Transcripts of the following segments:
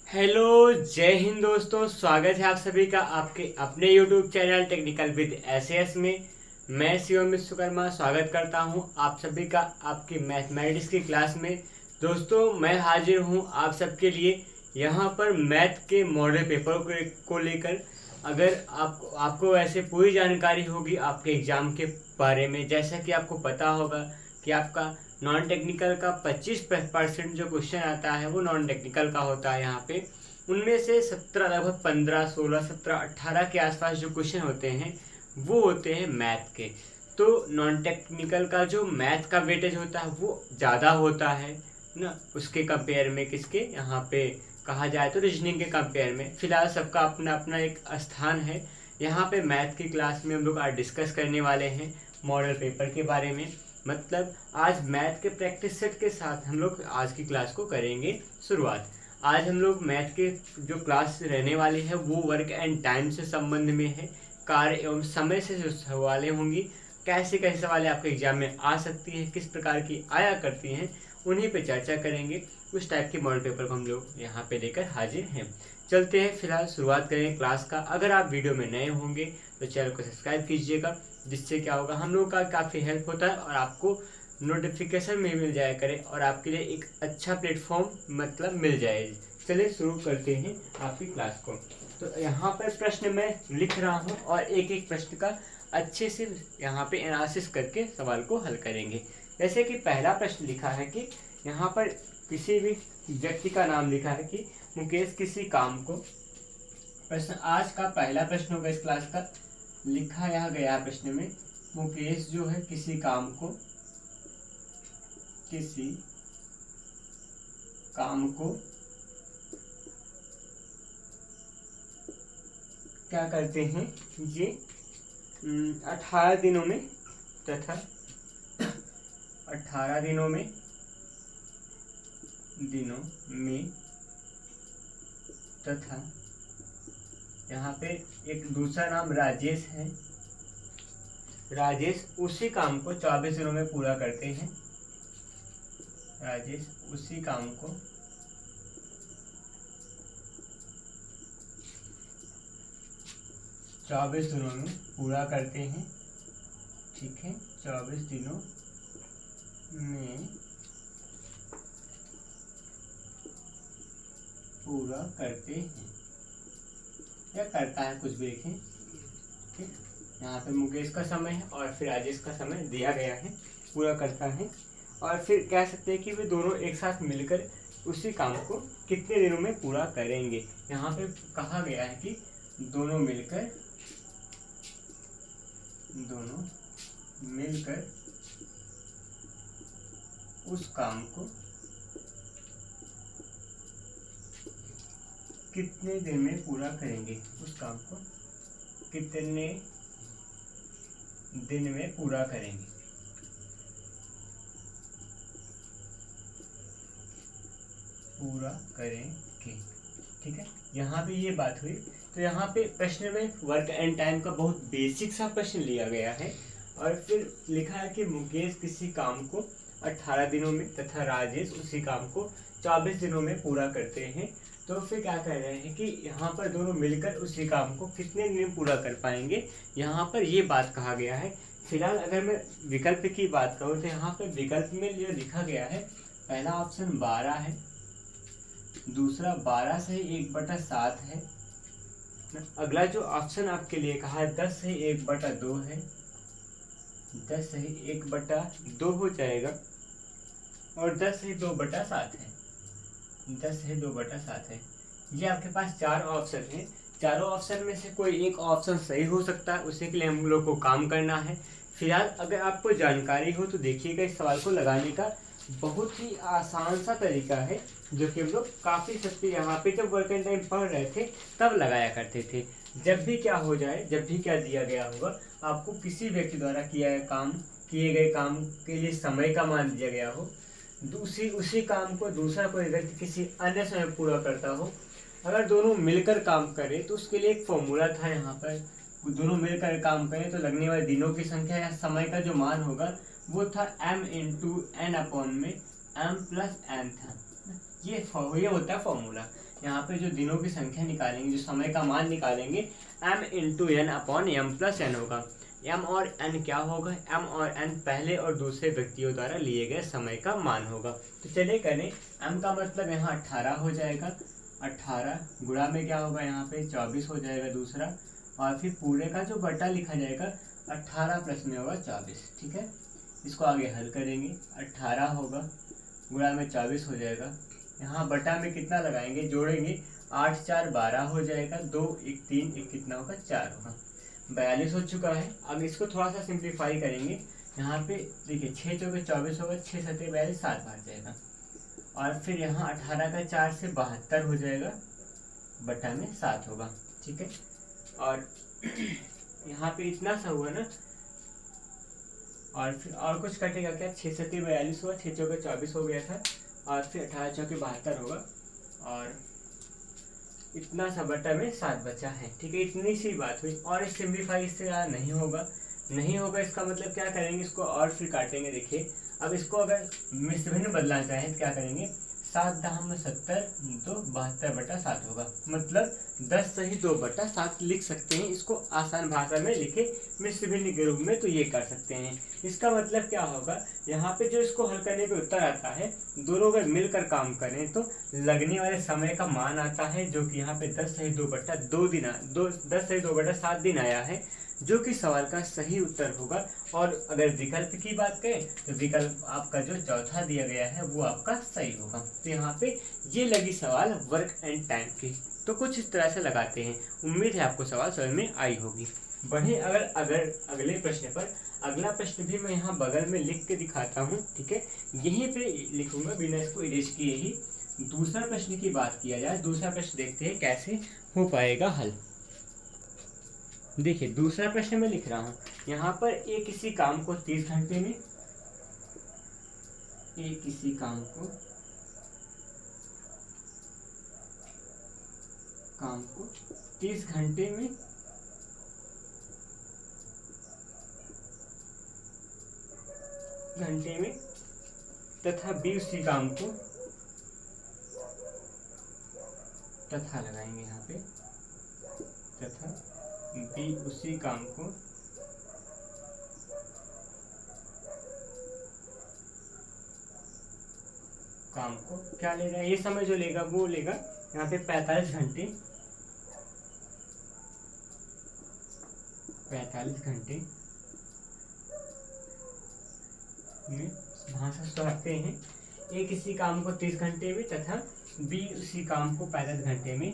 Hello जय हिंद दोस्तों, स्वागत है आप सभी का आपके अपने YouTube channel technical with SS में। मैं शिवम विश्वकर्मा स्वागत करता हूं आप सभी का आपकी मैथमेटिक्स की क्लास में। दोस्तों मैं हाजिर हूं आप सबके लिए यहां पर मैथ के मॉडल पेपर को लेकर। अगर आपको वैसे पूरी जानकारी होगी आपके एग्ज़ाम के बारे में, जैसा कि आपको पता होगा कि आपका नॉन टेक्निकल का 25% जो क्वेश्चन आता है वो नॉन टेक्निकल का होता है। यहाँ पे उनमें से 17 लगभग 15 16 17 18 के आसपास जो क्वेश्चन होते हैं वो होते हैं मैथ के। तो नॉन टेक्निकल का जो मैथ का वेटेज होता है वो ज़्यादा होता है ना, उसके कंपेयर में किसके यहाँ पे कहा जाए तो रीजनिंग के कंपेयर में। फिलहाल सबका अपना अपना एक स्थान है। यहाँ पे मैथ की क्लास में हम लोग आज डिस्कस करने वाले हैं मॉडल पेपर के बारे में। मतलब आज मैथ के प्रैक्टिस सेट के साथ हम लोग आज की क्लास को करेंगे शुरुआत। आज हम लोग मैथ के जो क्लास रहने वाली है वो वर्क एंड टाइम से संबंध में है। कार्य एवं समय से जो सवालें होंगी, कैसे कैसे सवालें आपके एग्जाम में आ सकती हैं, किस प्रकार की आया करती हैं, उन्हीं पे चर्चा करेंगे। उस टाइप के मॉडल पेपर को हम लोग यहाँ पे लेकर हाजिर हैं। चलते हैं, फिलहाल शुरुआत करें क्लास का। अगर आप वीडियो में नए होंगे तो चैनल को सब्सक्राइब कीजिएगा, जिससे क्या होगा हम लोग का काफ़ी हेल्प होता है और आपको नोटिफिकेशन में मिल जाया करे और आपके लिए एक अच्छा प्लेटफॉर्म मतलब मिल जाए। चलिए शुरू करते हैं आपकी क्लास को। तो यहाँ पर प्रश्न मैं लिख रहा हूँ और एक एक प्रश्न का अच्छे से यहाँ पे एनालिसिस करके सवाल को हल करेंगे। जैसे कि पहला प्रश्न लिखा है कि यहाँ पर किसी भी व्यक्ति का नाम लिखा है कि मुकेश किसी काम को, प्रश्न आज का पहला प्रश्न होगा इस क्लास का। लिखा यहाँ गया प्रश्न में मुकेश जो है किसी काम को क्या करते हैं, ये 18 दिनों में तथा 18 दिनों में तथा यहाँ पे एक दूसरा नाम राजेश है। राजेश उसी काम को 24 दिनों में पूरा करते हैं। राजेश उसी काम को 24 दिनों में पूरा करते हैं। ठीक है, 24 दिनों में पूरा करते हैं या करता है, कुछ भी लिखें। ठीक, यहाँ पे मुकेश का समय है और फिर राजेश का समय दिया गया है, पूरा करता है। और फिर कह सकते हैं कि वे दोनों एक साथ मिलकर उसी काम को कितने दिनों में पूरा करेंगे। यहाँ पे कहा गया है कि दोनों मिलकर उस काम को कितने दिन में पूरा करेंगे। उस काम को कितने दिन में पूरा करेंगे। ठीक है, यहाँ पे ये बात हुई। तो यहाँ पे प्रश्न में वर्क एंड टाइम का बहुत बेसिक सा प्रश्न लिया गया है और फिर लिखा है कि मुकेश किसी काम को 18 दिनों में तथा राजेश उसी काम को 24 दिनों में पूरा करते हैं। तो फिर क्या कह रहे हैं कि यहाँ पर दोनों मिलकर उसी काम को कितने दिन में पूरा कर पाएंगे, यहाँ पर ये बात कहा गया है। फिलहाल अगर मैं विकल्प की बात करूँ तो यहाँ पर विकल्प में जो लिखा गया है, पहला ऑप्शन 12 है, दूसरा 12 से 1/7 है। अगला जो ऑप्शन आपके लिए कहा है 10 से 1/2 है, 10 से 1/2 हो जाएगा और 10 से 2/7 है, 10 से 2/7 है। ये आपके पास 4 ऑप्शन हैं। चारों ऑप्शन में से कोई एक ऑप्शन सही हो सकता है, उसी के लिए हम लोग को काम करना है। फिलहाल अगर आपको जानकारी हो तो देखिएगा, इस सवाल को लगाने का बहुत ही आसान सा तरीका है जो कि हम लोग काफ़ी सस्ते यहाँ पे जब वर्क एंड टाइम पढ़ रहे थे तब लगाया करते थे। जब भी क्या हो जाए, जब भी क्या दिया गया होगा, आपको किसी व्यक्ति द्वारा किए गए काम के लिए समय का मान दिया गया हो, उसी काम को दूसरा कोई व्यक्ति किसी अन्य समय पूरा करता हो, अगर दोनों मिलकर काम करें तो उसके लिए एक फॉर्मूला था। यहाँ पर दोनों मिलकर काम करें तो लगने वाले दिनों की संख्या या समय का जो मान होगा वो था m × n/m में m + n था। ये होता है फॉर्मूला। यहाँ पे जो दिनों की संख्या निकालेंगे, जो समय का मान निकालेंगे, m into n upon m plus n होगा। m और n क्या होगा? m और n पहले और दूसरे व्यक्तियों द्वारा लिए गए समय का मान होगा। तो चलिए करें, m का मतलब यहाँ 18 हो जाएगा, 18 गुणा में क्या होगा यहाँ पे 24 हो जाएगा दूसरा, और फिर पूरे का जो बटा लिखा जाएगा 18 प्लस में होगा 24। ठीक है, इसको आगे हल करेंगे, 18 होगा गुणा में 24 हो जाएगा, यहाँ बटा में कितना लगाएंगे, जोड़ेंगे, 8 4 12 हो जाएगा, 2 1 3 1 कितना होगा 4 होगा, 42 हो चुका है। अब इसको थोड़ा सा सिंप्लीफाई करेंगे, यहाँ पे देखिए 6 चौके 24 होगा, 6 7 42 7 बार जाएगा, और फिर यहाँ 18 का 4 से 72 हो जाएगा, बटा में 7 होगा। ठीक है, और यहाँ पे इतना सा हुआ ना, और फिर और कुछ कटेगा क्या, 6 7 42 हुआ, 6 चौके 24 हो गया था, और फिर 18 चौके 72 होगा, और इतना सा बटा में 7 बचा है। ठीक है, इतनी सी बात हुई, और सिंप्लीफाई इससे ज़्यादा नहीं होगा, नहीं होगा। इसका मतलब क्या करेंगे, इसको और फिर काटेंगे। देखिए अब इसको अगर मिश्र भिन्न बदलना चाहें तो क्या करेंगे, 7 दाम में 70, तो 72 बटा 7 होगा, मतलब 10 सही 2 बटा 7 लिख सकते हैं। इसको आसान भाषा में लिखे मिश्र भिन्न के रूप में, तो ये कर सकते हैं। इसका मतलब क्या होगा, यहाँ पे जो इसको हल करने पे उत्तर आता है, दोनों अगर मिलकर काम करें तो लगने वाले समय का मान आता है, जो कि यहाँ पे 10 सही 2 बटा 2 दिन 10 सही 2 बटा 7 दिन आया है, जो कि सवाल का सही उत्तर होगा। और अगर विकल्प की बात करें तो विकल्प आपका जो चौथा दिया गया है वो आपका सही होगा। तो यहाँ पे ये लगी सवाल वर्क एंड टाइम की, तो कुछ इस तरह से लगाते हैं। उम्मीद है आपको सवाल समझ में आई होगी। बढ़े अगर अगले प्रश्न पर। अगला प्रश्न भी मैं यहाँ बगल में लिख के दिखाता हूँ। ठीक है, यहीं पे लिखूंगा बिना इसको इरेज किए ही। दूसरा प्रश्न की बात किया जाए, दूसरा प्रश्न देखते हैं कैसे हो पाएगा हल। देखिए दूसरा प्रश्न मैं लिख रहा हूँ, यहाँ पर एक किसी काम को 30 घंटे में, एक किसी काम को 30 घंटे में तथा बी उसी काम को, तथा लगाएंगे यहाँ पे, तथा बी उसी काम को क्या लेगा, ये समय जो लेगा वो लेगा यहाँ पे 45 घंटे में भाषा सुनाते हैं। ए किसी काम को 30 घंटे में तथा बी उसी काम को 45 घंटे में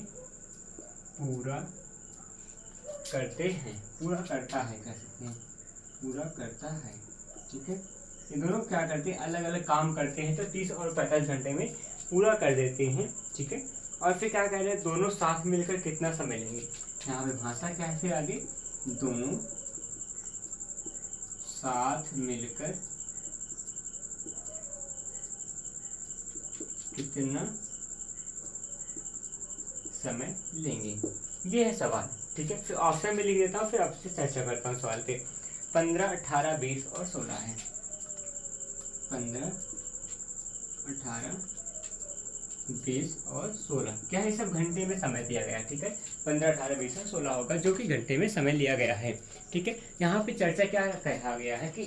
पूरा करते हैं, पूरा करता है, कह सकते हैं पूरा करता है। ठीक है, ये दोनों क्या करते हैं, अलग अलग काम करते हैं, तो 30 और 45 घंटे में पूरा कर देते हैं। ठीक है, और फिर क्या कह रहे हैं, दोनों साथ मिलकर कितना समय लेंगे। यहाँ पे भाषा क्या है, फिर आगे दोनों साथ मिलकर कितना समय लेंगे, ये है सवाल। ठीक है, फिर ऑप्शन में लिख देता हूँ, फिर आपसे चर्चा करता हूँ सवाल पे। 15 18 20 और 16 है। 15 18 20 और 16 क्या है, सब घंटे में समय दिया गया है। ठीक है, 15 18 20 और 16 होगा, जो कि घंटे में समय लिया गया है। ठीक है, यहाँ पे चर्चा क्या कहा गया है कि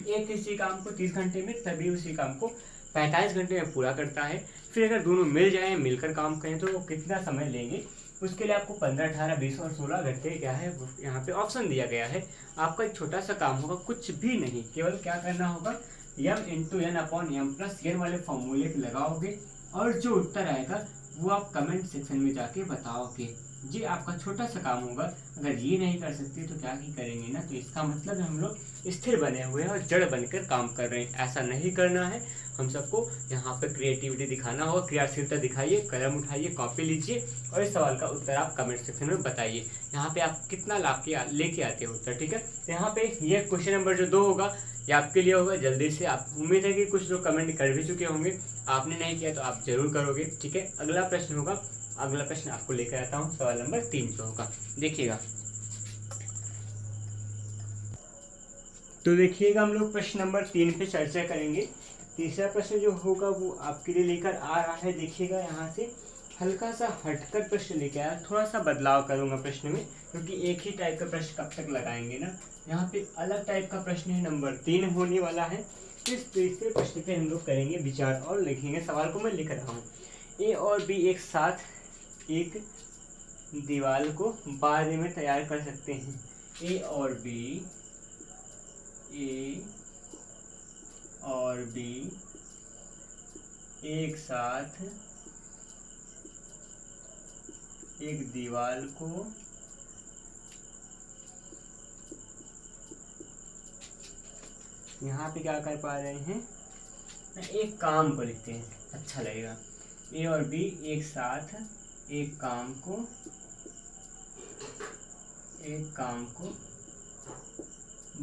एक किसी काम को 30 घंटे में, तभी उसी काम को 45 घंटे में पूरा करता है। फिर अगर दोनों मिल जाएं, मिलकर काम करें, तो वो कितना समय लेंगे। उसके लिए आपको 15 18 20 और 16 घंटे क्या है, यहाँ पे ऑप्शन दिया गया है। आपका एक छोटा सा काम होगा, कुछ भी नहीं, केवल क्या करना होगा, m into n upon m plus n वाले फॉर्मूले पे लगाओगे, और जो उत्तर आएगा वो आप कमेंट सेक्शन में जाके बताओगे। ये आपका छोटा सा काम होगा। अगर ये नहीं कर सकते तो क्या ही करेंगे ना, तो इसका मतलब हम लोग स्थिर बने हुए हैं और जड़ बनकर काम कर रहे हैं। ऐसा नहीं करना है, हम सबको यहाँ पे क्रिएटिविटी दिखाना होगा, क्रियाशीलता दिखाइए, कलम उठाइए, कॉपी लीजिए, और इस सवाल का उत्तर आप कमेंट सेक्शन में बताइए। यहाँ पे आप कितना लेके आते हो उत्तर। ठीक है, यहाँ पे ये क्वेश्चन नंबर जो 2 होगा ये आपके लिए होगा। जल्दी से, आप उम्मीद है कि कुछ लोग कमेंट कर भी चुके होंगे, आपने नहीं किया तो आप जरूर करोगे। ठीक है, अगला प्रश्न होगा, अगला प्रश्न आपको लेकर आता हूँ, सवाल नंबर 3 पे होगा। देखिएगा, तो देखिएगा हम लोग प्रश्न नंबर 3 पे चर्चा करेंगे। तीसरा प्रश्न जो होगा वो आपके लिए लेकर आ रहा है, देखिएगा यहाँ से हल्का सा हटकर प्रश्न लेके आया, थोड़ा सा बदलाव करूंगा प्रश्न में, क्योंकि एक ही टाइप का प्रश्न कब तक लगाएंगे ना। यहाँ पे अलग टाइप का प्रश्न है, नंबर 3 होने वाला है। इस तीसरे प्रश्न पे हम लोग करेंगे विचार और लिखेंगे। सवाल को मैं लिख रहा हूँ, ए और बी एक साथ एक दीवार को 12 दिन में तैयार कर सकते हैं। ए और बी एक साथ एक दीवार को यहाँ पे क्या कर पा रहे हैं, एक काम को लिखते हैं, अच्छा लगेगा। ए और बी एक साथ एक काम को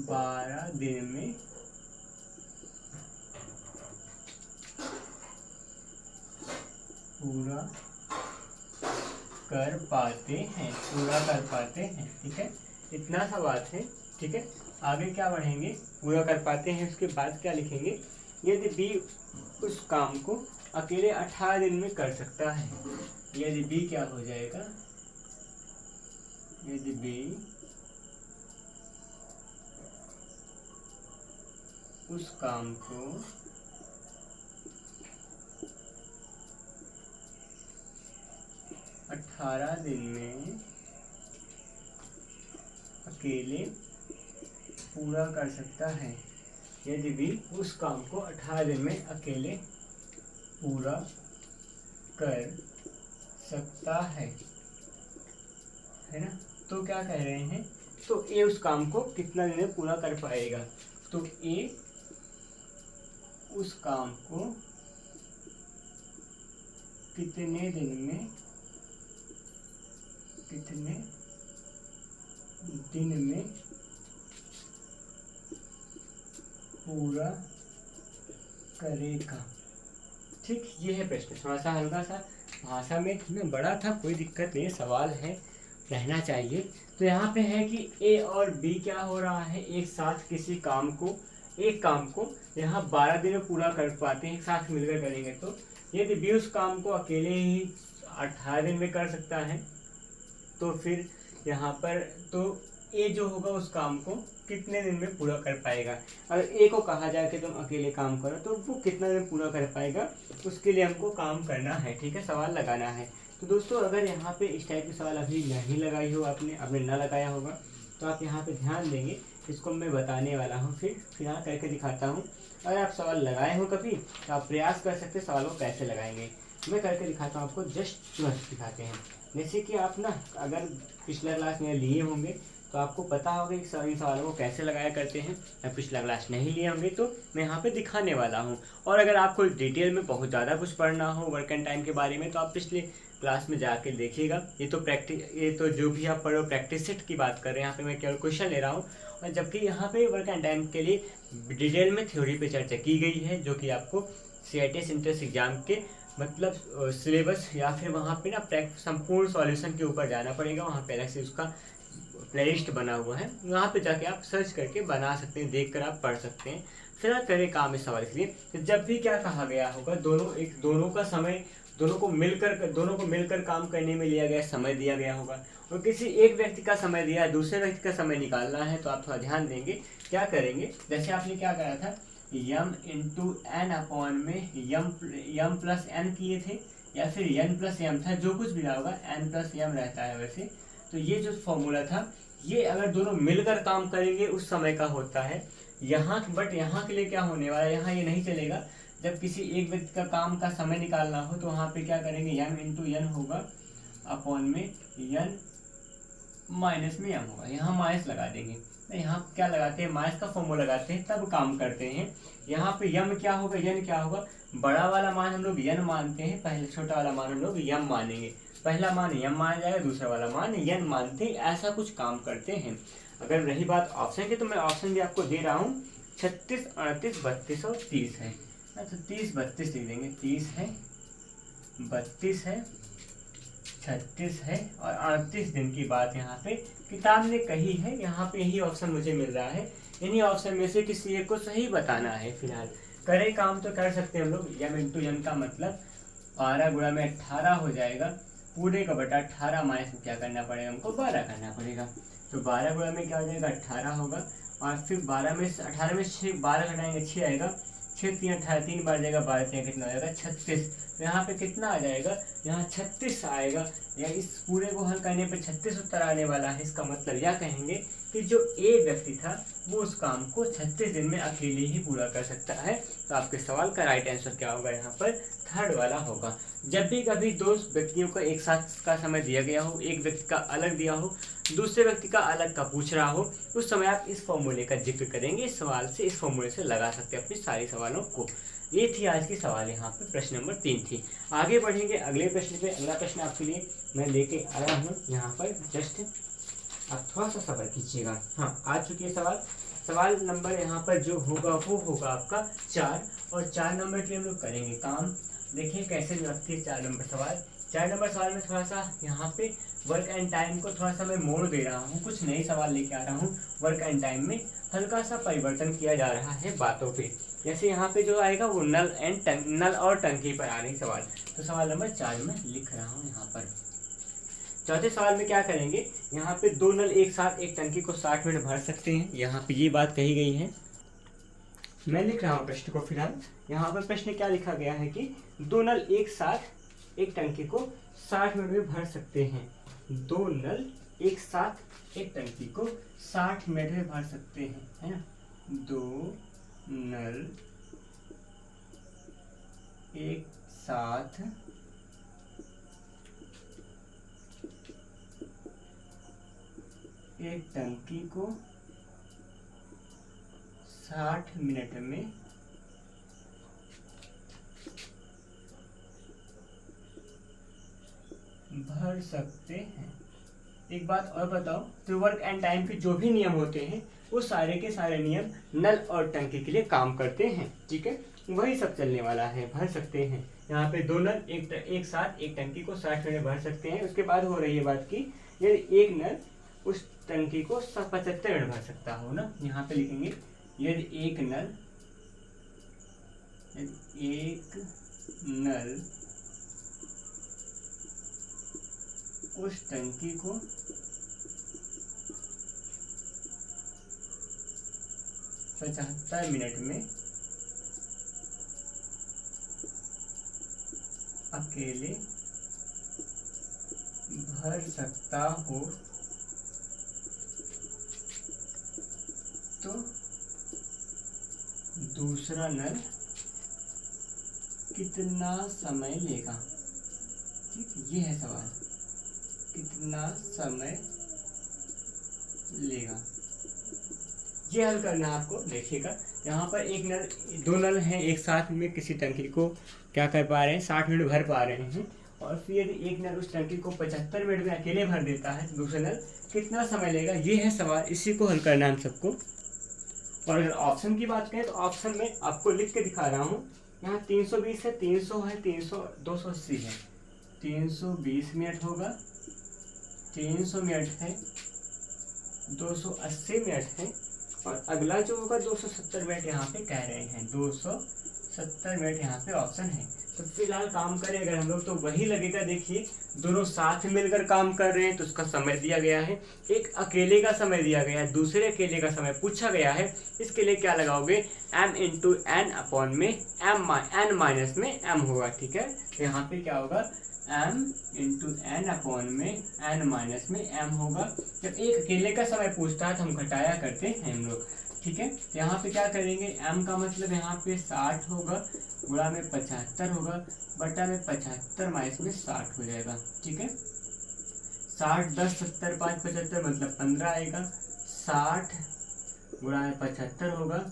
12 दिन में पूरा कर पाते हैं। ठीक है, इतना सा बात है। ठीक है, आगे क्या बढ़ेंगे, पूरा कर पाते हैं, उसके बाद क्या लिखेंगे, यदि बी उस काम को अकेले 18 दिन में कर सकता है। यदि बी क्या हो जाएगा, यदि बी उस काम को अठारह दिन में अकेले पूरा कर सकता है। यदि भी उस काम को 18 दिन में अकेले पूरा कर सकता है ना। तो क्या कह रहे हैं, तो ए उस काम को कितना दिन में पूरा कर पाएगा, तो ए उस काम को कितने दिन में पूरा करेगा। ठीक, ये है प्रश्न, थोड़ा सा हल्का सा भाषा में बड़ा था, कोई दिक्कत नहीं, सवाल है, रहना चाहिए। तो यहाँ पे है कि ए और बी क्या हो रहा है, एक साथ किसी काम को, एक काम को यहाँ 12 दिन में पूरा कर पाते हैं, एक साथ मिलकर करेंगे। तो यदि बी उस काम को अकेले ही 18 दिन में कर सकता है, तो फिर यहाँ पर तो ए जो होगा उस काम को कितने दिन में पूरा कर पाएगा। अगर ए को कहा जाए कि तुम अकेले काम करो, तो वो कितना दिन पूरा कर पाएगा, उसके लिए हमको काम करना है। ठीक है, सवाल लगाना है। तो दोस्तों, अगर यहाँ पे इस टाइप के सवाल अभी नहीं लगाई हो आपने ना लगाया होगा, तो आप यहाँ पे ध्यान देंगे, इसको मैं बताने वाला हूँ, फिर यहाँ करके दिखाता हूँ। अगर आप सवाल लगाए हो कभी, तो आप प्रयास कर सकते हैं सवाल को कैसे लगाएंगे। मैं करके दिखाता हूँ आपको, जस्ट दिखाते हैं। जैसे कि आप ना अगर पिछला क्लास में लिए होंगे, तो आपको पता होगा कि सभी सवालों को कैसे लगाया करते हैं। या पिछला क्लास नहीं लिए होंगे, तो मैं यहाँ पे दिखाने वाला हूँ। और अगर आपको डिटेल में बहुत ज़्यादा कुछ पढ़ना हो वर्क एंड टाइम के बारे में, तो आप पिछले क्लास में जाके देखिएगा। ये तो जो भी आप पढ़ो प्रैक्टिस सेट की बात कर रहे हैं, यहाँ पे मैं केवल क्वेश्चन ले रहा हूँ। और जबकि यहाँ पे वर्क एंड टाइम के लिए डिटेल में थ्योरी पे चर्चा की गई है, जो कि आपको CIT एंट्रेंस एग्जाम के मतलब सिलेबस या फिर वहाँ पे ना संपूर्ण सॉल्यूशन के ऊपर जाना पड़ेगा। वहाँ पे अलग से उसका प्लेलिस्ट बना हुआ है, वहाँ पे जाके आप सर्च करके बना सकते हैं, देखकर आप पढ़ सकते हैं। फिलहाल करें काम इस सवाल के लिए। तो जब भी क्या कहा गया होगा, दोनों का समय, दोनों को मिलकर काम करने में लिया गया समय दिया गया होगा, और किसी एक व्यक्ति का समय दिया, दूसरे व्यक्ति का समय निकालना है। तो आप थोड़ा ध्यान देंगे, क्या करेंगे, जैसे आपने क्या करा था, यम इंटू एन अपॉन में यम प्लस एन किए थे, या फिर एन प्लस एम था, जो कुछ भी रहा होगा, एन प्लस एम रहता है वैसे। तो ये जो फॉर्मूला था, ये अगर दोनों मिलकर काम करेंगे उस समय का होता है यहाँ। बट यहाँ के लिए क्या होने वाला है, यहाँ ये नहीं चलेगा। जब किसी एक व्यक्ति का काम का समय निकालना हो, तो वहाँ पे क्या करेंगे, यम इंटू एन होगा अपॉन में एन माइनस में एम होगा, यहाँ माइनस लगा देंगे। यहाँ क्या लगाते हैं, माइनस का फॉर्मूला लगाते हैं, तब काम करते हैं। यहाँ पे यम क्या होगा, एन क्या होगा, बड़ा वाला मान हम लोग एन मानते हैं, पहले छोटा वाला मान हम लोग यम मानेंगे। पहला मान यम माना जाएगा, दूसरा वाला मान एन मानते हैं, ऐसा कुछ काम करते हैं। अगर रही बात ऑप्शन की, तो मैं ऑप्शन भी आपको दे रहा हूँ, 36, 38, 32 और 30 है। तो 30, 32 लिख देंगे, 30 है, 32 है, 36 है और 38 दिन की बात यहाँ पे किताब ने कही है। यहाँ पे यही ऑप्शन मुझे मिल रहा है, इन्हीं ऑप्शन में से किसी एक को सही बताना है। फिलहाल करे काम तो कर सकते हैं हम लोग, यम इंटू यम का मतलब 12 गुणा में 18 हो जाएगा, पूरे का बटा 18 माइनस में क्या करना पड़ेगा हमको 12 करना पड़ेगा। तो 12 गुणा में क्या हो जाएगा 18 होगा, और फिर 12 में 18 में 6 12 घटाएंगे 6 आएगा, 6 3 18 3 बार जाएगा, 12 3 कितना हो जाएगा 36। तो यहाँ पे कितना आ जाएगा, यहाँ 36 आएगा, या इस पूरे को हल करने पे 36 उत्तर आने वाला है। इसका मतलब यह कहेंगे कि जो ए व्यक्ति था वो उस काम को 36 दिन में अकेले ही पूरा कर सकता है। तो आपके सवाल का राइट आंसर क्या होगा, यहाँ पर थर्ड वाला होगा। जब भी कभी दो व्यक्तियों को एक साथ का समय दिया गया हो, एक व्यक्ति का अलग दिया हो, दूसरे व्यक्ति का अलग का पूछ रहा हो, उस समय आप इस फॉर्मूले का जिक्र करेंगे। इस सवाल से, इस फॉर्मूले से लगा सकते हैं अपने सारे सवालों को। ये थी आज की सवाल, यहाँ पे प्रश्न नंबर 3 थी। आगे बढ़ेंगे अगले प्रश्न पे। अगला प्रश्न आपके लिए मैं लेके आया हूँ यहाँ पर, जस्ट आप थोड़ा सा सब्र कीजिएगा। हाँ, आ चुकी है सवाल। सवाल नंबर यहाँ पर जो होगा वो होगा आपका 4, और 4 नंबर के लिए हम लोग करेंगे काम। देखिए कैसे लगती है 4 नंबर सवाल। 4 नंबर सवाल में थोड़ा सा यहाँ पे वर्क एंड टाइम को थोड़ा सा मैं मोड़ दे रहा हूँ, कुछ नए सवाल लेके आ रहा हूँ। वर्क एंड टाइम में हल्का सा परिवर्तन किया जा रहा है बातों पे। जैसे यहाँ पे जो आएगा वो नल और टंकी पर आ रही सवाल। तो सवाल नंबर 4 में लिख रहा हूँ यहाँ पर। चौथे सवाल में क्या करेंगे, यहाँ पे 2 नल एक साथ एक टंकी को 60 मिनट भर सकते हैं। यहाँ पे ये बात कही गई है। मैं लिख रहा हूँ प्रश्न को फिलहाल। यहाँ पर प्रश्न क्या लिखा गया है कि 2 नल एक साथ एक टंकी को 60 मिनट में भर सकते हैं। 2 नल एक साथ एक टंकी को 60 मिनट में भर सकते हैं, है ना। 2 नल एक साथ एक टंकी को 60 मिनट में भर सकते हैं। एक बात और बताओ, तो वर्क एंड टाइम के जो भी नियम होते हैं वो सारे के सारे नियम नल और टंकी के लिए काम करते हैं, ठीक है। वही सब चलने वाला है, भर सकते हैं। यहाँ पे 2 नल एक साथ एक टंकी को 60 मिनट में भर सकते हैं। उसके बाद हो रही है बात की यदि एक नल उस टंकी को 75 मिनट भर सकता हो ना। यहाँ पे लिखेंगे यदि एक नल उस टंकी को 75 मिनट में अकेले भर सकता हो तो दूसरा नल कितना समय लेगा। ठीक, ये है सवाल, कितना समय लेगा, ये हल करना है आपको। देखिएगा यहाँ पर 2 नल हैं एक साथ में किसी टंकी को क्या कर पा रहे हैं 60 मिनट भर पा रहे हैं, और फिर यदि एक नल उस टंकी को 75 मिनट में अकेले भर देता है तो दूसरा नल कितना समय लेगा। ये है सवाल, इसी को हल करना है हम सबको। और अगर ऑप्शन की बात करें तो ऑप्शन में आपको लिख के दिखा रहा हूँ। यहाँ 320 है, 300 है, 280 है। 320 मिनट होगा, 300 मिनट है, 280 मिनट है, और अगला जो होगा 270 मिनट यहाँ पे कह रहे हैं। 270 मिनट यहाँ पे ऑप्शन है। तो फिलहाल काम करें अगर हम लोग तो वही लगेगा। देखिए दोनों साथ मिलकर काम कर रहे हैं तो उसका समय दिया गया है, एक अकेले का समय दिया गया है, दूसरे अकेले का समय पूछा गया है। इसके लिए क्या लगाओगे, m इंटू एन अपॉन में n माइनस में m होगा, ठीक है। तो यहाँ पे क्या होगा, m इंटू एन अपॉन में n माइनस में m होगा। जब एक अकेले का समय पूछता है तो हम घटाया करते हैं हम लोग, ठीक है। यहाँ पे क्या करेंगे, m का मतलब यहाँ पे 60 होगा, गुणा में 75 होगा, बटा में 75 माइनस में 60 हो जाएगा, ठीक है। 60 10 70 5 75 मतलब 15 आएगा। 60 गुणा में 75 होगा,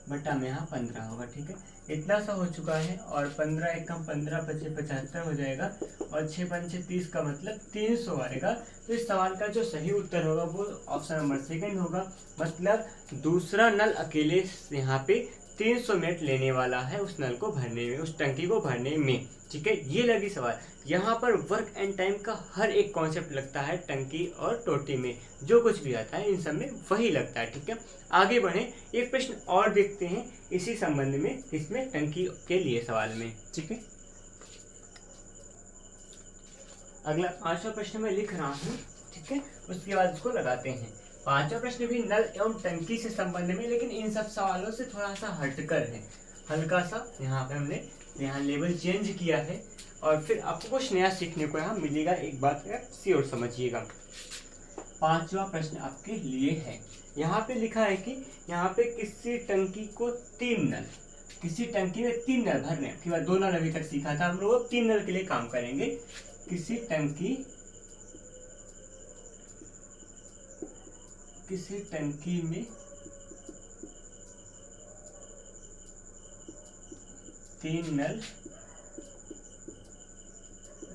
बटा में यहाँ 15 होगा, ठीक है। इतना सा हो चुका है, और 15 एक कम 15 25 75 हो जाएगा, और 6 5 6 30 का मतलब 300 आएगा। तो इस सवाल का जो सही उत्तर होगा वो ऑप्शन नंबर 2 होगा, मतलब दूसरा नल अकेले यहाँ पे 300 मिनट लेने वाला है उस नल को भरने में, उस टंकी को भरने में। ठीक है, ये लगी सवाल। यहाँ पर वर्क एंड टाइम का हर एक कॉन्सेप्ट लगता है टंकी और टोटी में, जो कुछ भी आता है इन सब में वही लगता है। ठीक है, आगे बढ़े, एक प्रश्न और देखते हैं इसी संबंध में, इसमें टंकी के लिए सवाल में। ठीक है, अगला 5वां प्रश्न मैं लिख रहा हूँ। ठीक है, उसके बाद इसको लगाते हैं। 5वां प्रश्न भी नल एवं टंकी से संबंध में, लेकिन इन सब सवालों से थोड़ा सा हटकर है, हल्का सा यहाँ पे हमने यहाँ लेवल चेंज किया है, और फिर आपको कुछ नया सीखने को यहाँ मिलेगा। एक बात श्योर समझिएगा। 5वां प्रश्न आपके लिए है, यहाँ पे लिखा है कि यहाँ पे किसी टंकी को 3 नल, किसी टंकी में 3 नल भरने, फिर 2 नल अभी तक सीखा था हम लोग, 3 नल के लिए काम करेंगे। किसी टंकी में 3 नल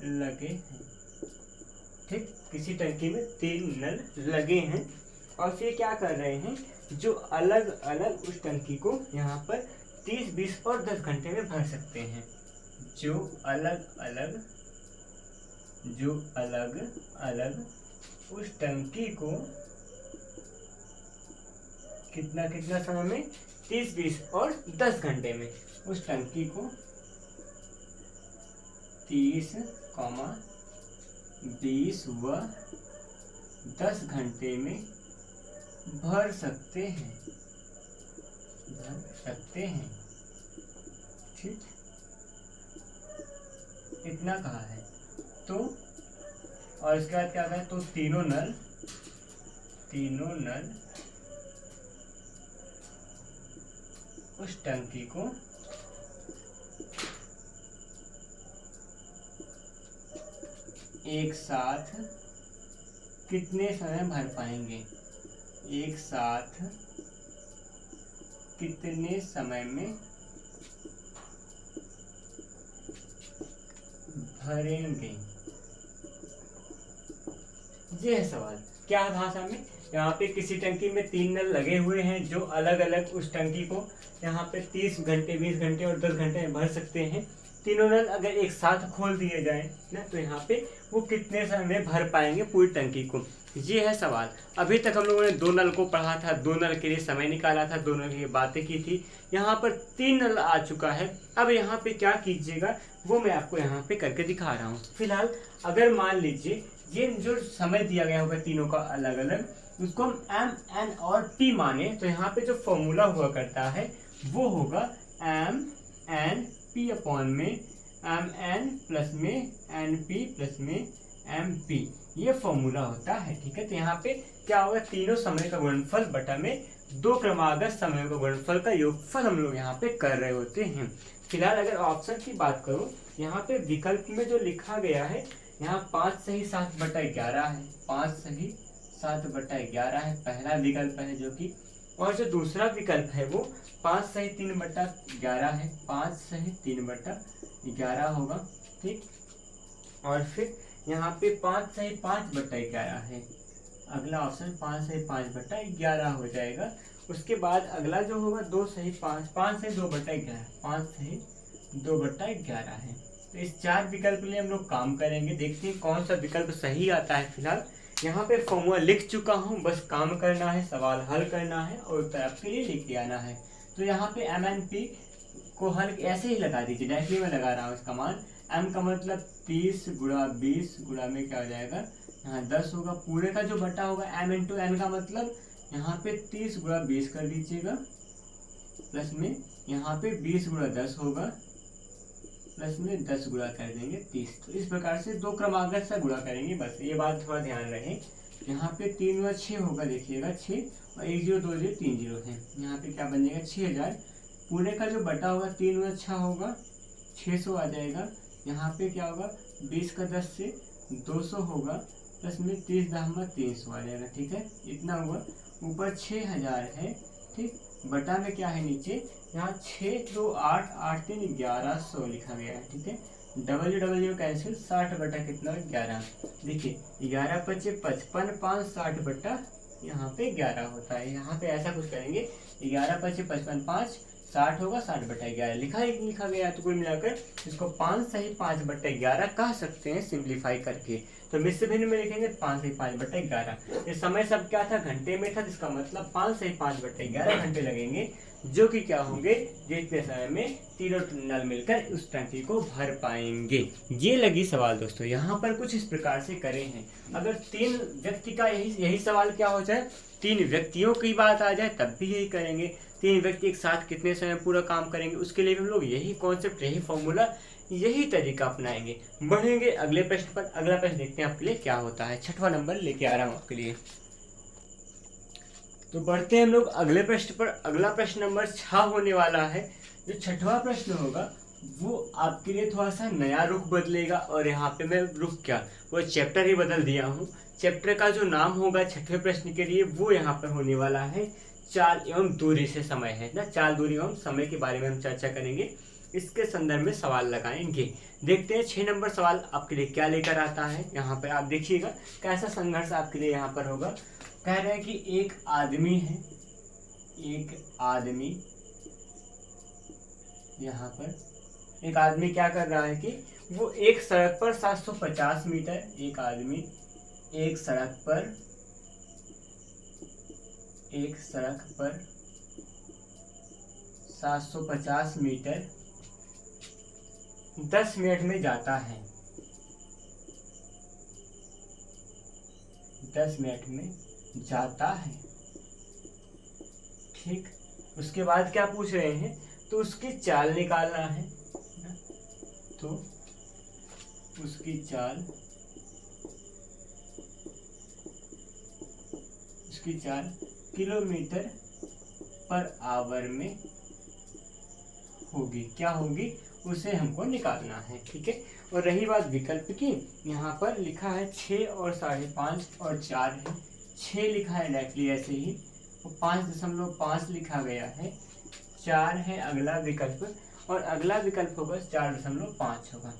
लगे हैं। ठीक, किसी टंकी में 3 नल लगे हैं, और फिर क्या कर रहे हैं, जो अलग अलग उस टंकी को यहाँ पर 30, 20 और 10 घंटे में भर सकते हैं। जो अलग अलग उस टंकी को कितना समय में, 30, 20 और 10 घंटे में, उस टंकी को 30, 20 व 10 घंटे में भर सकते हैं। ठीक, इतना कहा है। तो और इसके बाद क्या कहा है, तो तीनों नल उस टंकी को एक साथ कितने समय भर पाएंगे, एक साथ कितने समय में भरेंगे, ये है सवाल। क्या है भाषा में, यहाँ पे किसी टंकी में 3 नल लगे हुए हैं जो अलग अलग उस टंकी को यहाँ पे 30 घंटे, 20 घंटे और 10 घंटे में भर सकते हैं। तीनों नल अगर एक साथ खोल दिए जाए ना, तो यहाँ पे वो कितने समय में भर पाएंगे पूरी टंकी को, ये है सवाल। अभी तक हम लोगों ने 2 नल को पढ़ा था, 2 नल के लिए समय निकाला था, 2 नल की बातें की थी। यहाँ पर 3 नल आ चुका है। अब यहाँ पे क्या कीजिएगा वो मैं आपको यहाँ पे करके दिखा रहा हूँ। फिलहाल अगर मान लीजिए ये जो समय दिया गया होगा तीनों का अलग अलग, उसको हम एम, एन और पी माने, तो यहाँ पे जो फॉर्मूला हुआ करता है वो होगा एम एन पी अपॉन में एम एन प्लस में एन पी प्लस में एम पी, ये फॉर्मूला होता है। ठीक है, तो यहाँ पे क्या होगा, तीनों समय का गुणनफल बटा में 2 क्रमागत समय का गुणनफल का योगफल हम लोग यहाँ पे कर रहे होते हैं। फिलहाल अगर ऑप्शन की बात करूँ, यहाँ पे विकल्प में जो लिखा गया है, यहाँ 5 सही 7 बटा 11 है, 5 सही 7 बटा 11 है पहला विकल्प है जो कि, और जो दूसरा विकल्प है वो 5 सही 3 बटा 11 है, 5 सही 3 बटा 11 होगा। ठीक, और फिर यहाँ पे 5 सही 5 बटा 11 है, अगला ऑप्शन 5 सही 5 बटा 11 हो जाएगा। उसके बाद अगला जो होगा 2 सही 5, 5 सही 2 बटा 11, 5 सही 2 बटा 11 है। तो इस 4 विकल्प के लिए हम लोग काम करेंगे, देखते हैं कौन सा विकल्प सही आता है। फिलहाल यहाँ पे फॉर्मूला लिख चुका हूँ, बस काम करना है, सवाल हल करना है और उत्तर आपके लिए लिख के आना है। तो यहाँ पे एम एन पी को हल ऐसे ही लगा दीजिए, डायरेक्टली मैं लगा रहा हूँ इसका मान। एम का मतलब 30 गुणा 20 गुणा में क्या हो जाएगा, यहाँ 10 होगा, पूरे का जो बटा होगा एम इंटू एन का मतलब यहाँ पे 30 गुणा 20 कर दीजिएगा, प्लस में यहाँ पे 20 गुणा 10 होगा, प्लस में 10 गुणा कर देंगे 30। तो इस प्रकार से 2 क्रमागत से गुणा करेंगे, बस ये बात थोड़ा ध्यान रहे। यहाँ पे 3 व 6 होगा, देखिएगा 6 और 1 0 2 0 3 0 है, यहाँ पे क्या बन जाएगा 6000, पूरे का जो बटा होगा 3 व 6 होगा 600 आ जाएगा, यहाँ पे क्या होगा 20 का 10 से 200 होगा, प्लस में 30 दाम 300 आ जाएगा। ठीक है, इतना हुआ, ऊपर 6000 है। ठीक, बटा में क्या है नीचे, यहाँ 6 2 8 8 3 1100 लिखा गया है। ठीक है, डबल डबल कैंसिल, 60 बटा कितना 11, देखिए 11 × 5 55, 5 60 बटा यहाँ पे 11 होता है। यहाँ पे ऐसा कुछ करेंगे, 11 × 5 55, 5 60 होगा, 60/11 लिखा गया। तो कुल मिलाकर इसको 5 सही 5/11 कह सकते हैं सिंप्लीफाई करके। तो मिश्र भिन्न में लिखेंगे 5 सही 5/11। ये समय सब क्या था, घंटे में था, जिसका मतलब 5 सही 5/11 घंटे लगेंगे, जो कि क्या होंगे, जितने समय में तीनों नल मिलकर उस टंकी को भर पाएंगे। ये लगी सवाल दोस्तों। यहाँ पर कुछ इस प्रकार से करे हैं। अगर 3 व्यक्ति का यही सवाल क्या हो जाए, 3 व्यक्तियों की बात आ जाए तब भी यही करेंगे। 3 व्यक्ति एक साथ कितने समय पूरा काम करेंगे, उसके लिए भी हम लोग यही कॉन्सेप्ट, यही फॉर्मूला, यही तरीका अपनाएंगे। बढ़ेंगे अगले प्रश्न पर। अगला प्रश्न देखते हैं आपके लिए क्या होता है। 6वां नंबर लेके आ रहा हूँ आपके लिए। तो बढ़ते हैं हम लोग अगले प्रश्न पर। अगला प्रश्न नंबर 6 होने वाला है। जो 6वां प्रश्न होगा वो आपके लिए थोड़ा सा नया रुख बदलेगा। और यहाँ पे मैं रुख क्या, वो चैप्टर ही बदल दिया हूँ। चैप्टर का जो नाम होगा 6वें प्रश्न के लिए वो यहाँ पर होने वाला है चाल एवं दूरी से समय है ना। चाल, दूरी एवं समय के बारे में हम चर्चा करेंगे। इसके संदर्भ में सवाल लगाएंगे। देखते हैं 6 नंबर सवाल आपके लिए क्या लेकर आता है। यहाँ पर आप देखिएगा कैसा संघर्ष आपके लिए यहाँ पर होगा। कह रहे हैं कि एक आदमी है, एक आदमी यहाँ पर एक आदमी क्या कर रहा है कि वो एक सड़क पर 750 मीटर, एक आदमी एक सड़क पर 750 मीटर 10 मिनट में जाता है। 10 मिनट में जाता है, ठीक। उसके बाद क्या पूछ रहे हैं, तो उसकी चाल निकालना है। तो उसकी चाल किलोमीटर पर आवर में होगी। क्या होगी, उसे हमको निकालना है, ठीक है। और रही बात विकल्प की, यहाँ पर लिखा है 6 और 5.5 और 4 है। 6 लिखा है डायरेक्टली ऐसे ही, और 5.5 लिखा गया है। 4 है अगला विकल्प, और अगला विकल्प होगा 4.5 होगा।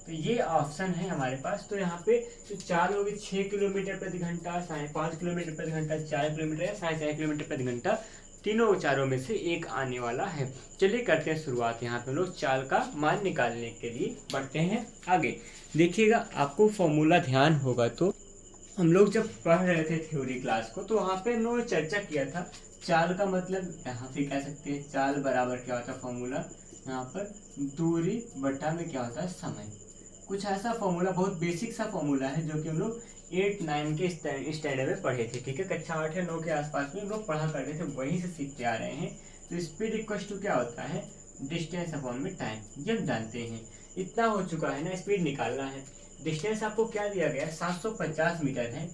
तो ये ऑप्शन है हमारे पास। तो यहाँ पे जो चाल होगी 6 किलोमीटर प्रति घंटा, 5.5 किलोमीटर प्रति घंटा, 4 किलोमीटर या 4.5 किलोमीटर प्रति घंटा, तीनों चारों में से एक आने वाला है। चलिए करते हैं शुरुआत। यहाँ पे लोग चाल का मान निकालने के लिए बढ़ते हैं आगे। देखिएगा आपको फॉर्मूला ध्यान होगा तो हम लोग जब पढ़ रहे थे थ्योरी क्लास को, तो वहाँ पे हम लोगों ने चर्चा किया था चाल का मतलब, यहाँ पे कह सकते हैं चाल बराबर क्या होता है फॉर्मूला, यहाँ पर दूरी बटा में क्या होता है समय। कुछ ऐसा फॉर्मूला, बहुत बेसिक सा फॉर्मूला है, जो कि हम लोग 8-9 के स्टैंडर्ड में पढ़े थे, ठीक है। कक्षा 8 या 9 के आसपास में हम लोग पढ़ा करते थे, वहीं से सीखते आ रहे हैं। तो स्पीड इक्वल टू क्या होता है, डिस्टेंस अपॉन में टाइम, ये हम जानते हैं। इतना हो चुका है ना, स्पीड निकालना है। डिस्टेंस आपको क्या दिया गया है, 750 मीटर है,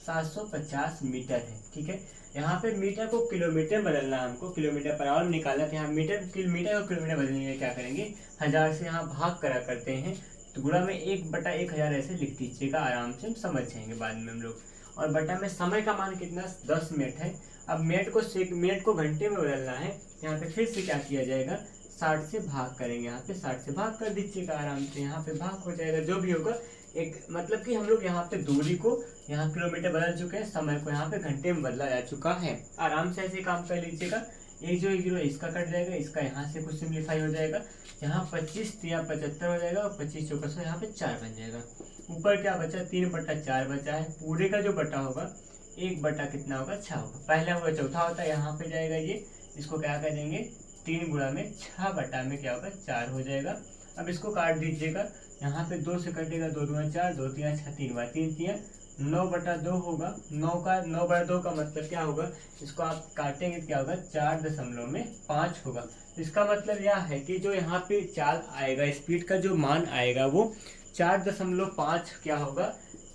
750 मीटर है, ठीक है। यहाँ पे मीटर को किलोमीटर बदलना है हमको, किलोमीटर पर आवर निकालना है। यहाँ मीटर को किलोमीटर बदलने में क्या करेंगे, 1000 से यहाँ भाग करा करते हैं, तो गुणा में 1/1000 ऐसे लिख दीजिएगा, आराम से हम समझ जाएंगे बाद में हम लोग। और बटा में समय का मान कितना, 10 मिनट है। अब मिनट को घंटे में बदलना है। यहाँ पे फिर से क्या किया जाएगा, 60 से भाग करेंगे। यहाँ पे 60 से भाग कर दीजिएगा आराम से, यहाँ पे भाग हो जाएगा, जो भी होगा। एक मतलब कि हम लोग यहाँ पे दूरी को यहाँ किलोमीटर बदल चुके हैं, समय को यहाँ पे घंटे में बदला जा चुका है। आराम से ऐसे काम कर लीजिएगा। एक जो 0 इसका कट जाएगा, इसका यहाँ से कुछ सिंप्लीफाई हो जाएगा। यहाँ 25 या 75 हो जाएगा, और 25 चौका 100, यहाँ पे 4 बन जाएगा। ऊपर क्या बचा, 3/4 बचा है। पूरे का जो बटा होगा 1 बटा कितना होगा, 6 होगा। पहला होगा चौथा होता है, यहाँ पे जाएगा ये, इसको क्या कर देंगे, 3 गुणा में 6 बटा में क्या होगा, 4 हो जाएगा। अब इसको काट दीजिएगा, यहाँ पे 2 से कटेगा, 2 दूना 4, 2 3 6, 3 बार 3 3 9/2 होगा। 9/2 का मतलब क्या होगा, इसको आप काटेंगे तो क्या होगा, 4.5 होगा। इसका मतलब यह है कि जो यहाँ पे चाल आएगा, स्पीड का जो मान आएगा वो 4.5 क्या होगा,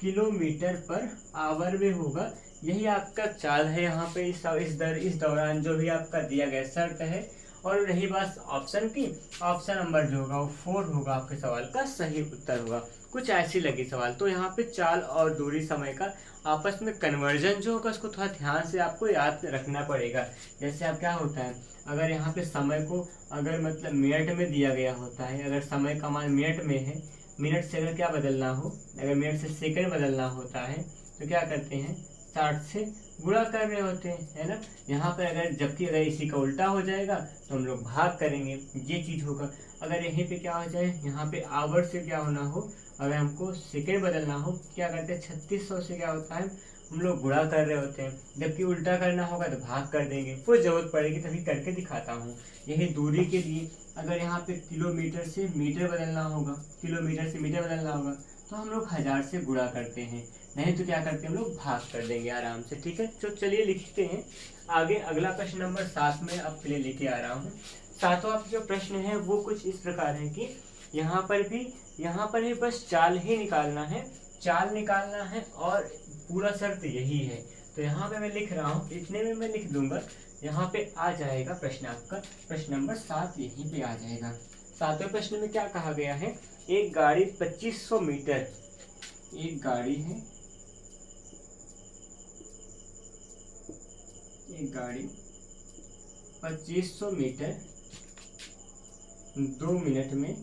किलोमीटर पर आवर में होगा। यही आपका चाल है यहाँ पे इस दौरान जो भी आपका दिया गया शर्त है। और रही बात ऑप्शन की, ऑप्शन नंबर जो होगा वो 4 होगा, आपके सवाल का सही उत्तर होगा। कुछ ऐसी लगी सवाल। तो यहाँ पे चाल और दूरी समय का आपस में कन्वर्जन जो होगा, उसको थोड़ा ध्यान से आपको याद रखना पड़ेगा। जैसे अब क्या होता है, अगर यहाँ पे समय को अगर मतलब मिनट में दिया गया होता है, अगर समय का मान मिनट में है, मिनट से अगर क्या बदलना हो, अगर मिनट से सेकंड बदलना होता है, तो क्या करते हैं, 60 से गुणा कर रहे होते हैं, है ना। यहाँ पर अगर जबकि अगर इसी का उल्टा हो जाएगा तो हम लोग भाग करेंगे, ये चीज़ होगा। अगर यहीं पे क्या हो जाए, यहाँ पे आवर से क्या होना हो, अगर हमको सेकेंड बदलना हो, क्या करते हैं 3600 से क्या होता है हम लोग गुणा कर रहे होते हैं, जबकि उल्टा करना होगा तो भाग कर देंगे। कोई ज़रूरत पड़ेगी तभी करके दिखाता हूँ। यही दूरी के लिए अगर यहाँ पे किलोमीटर से मीटर बदलना होगा, किलोमीटर से मीटर बदलना होगा तो हम लोग 1000 से गुणा करते हैं, नहीं तो क्या करते हैं हम लोग भाग कर देंगे आराम से। ठीक है, तो चलिए लिखते हैं आगे। अगला प्रश्न नंबर 7 में आपके लिए लेके आ रहा हूँ। सातवां जो प्रश्न है वो कुछ इस प्रकार है कि यहाँ पर भी बस चाल ही निकालना है, चाल निकालना है और पूरा शर्त यही है। तो यहाँ पे मैं लिख रहा हूँ, इतने में मैं लिख दूंगा, यहाँ पे आ जाएगा प्रश्न आपका, प्रश्न नंबर 7 यहीं पे आ जाएगा। सातवें प्रश्न में क्या कहा गया है, एक गाड़ी 2500 मीटर, एक गाड़ी है, एक गाड़ी 2500 मीटर 2 मिनट में,